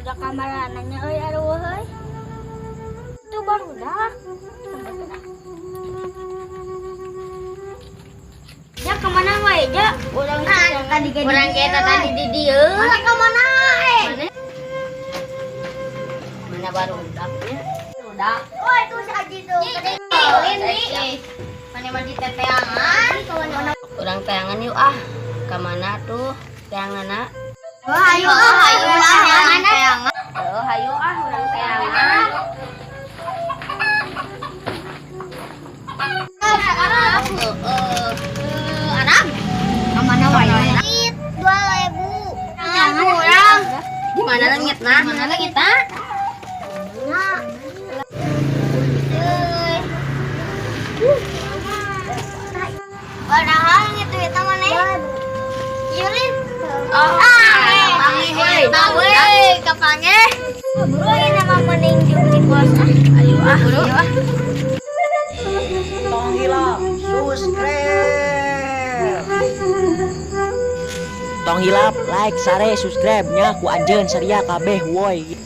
udah kamar nanya euy aduh heuy. Itu baru dah. Ya kemana wae ja? Urang tadi ke urang kita tadi di dieu. Mana ka mana mana baru udaknya? Udak. Oh itu si Aji tuh. Ini. Mana mandi teteangan? Urang teangan yuk ah. Ka mana tuh? Teanganna? Oh hayu teangan. Oh hayu urang teangan. Arab kemana wae 2.000 jangan orang gimana langitna mana langitna padahal gitu ya teman Yulin kapange buru ini nama mending jumlah bos ayo buru Tong hilap, subscribe. Tong hilap, like, share, subscribe nya ku anjeun saria kabeh woi.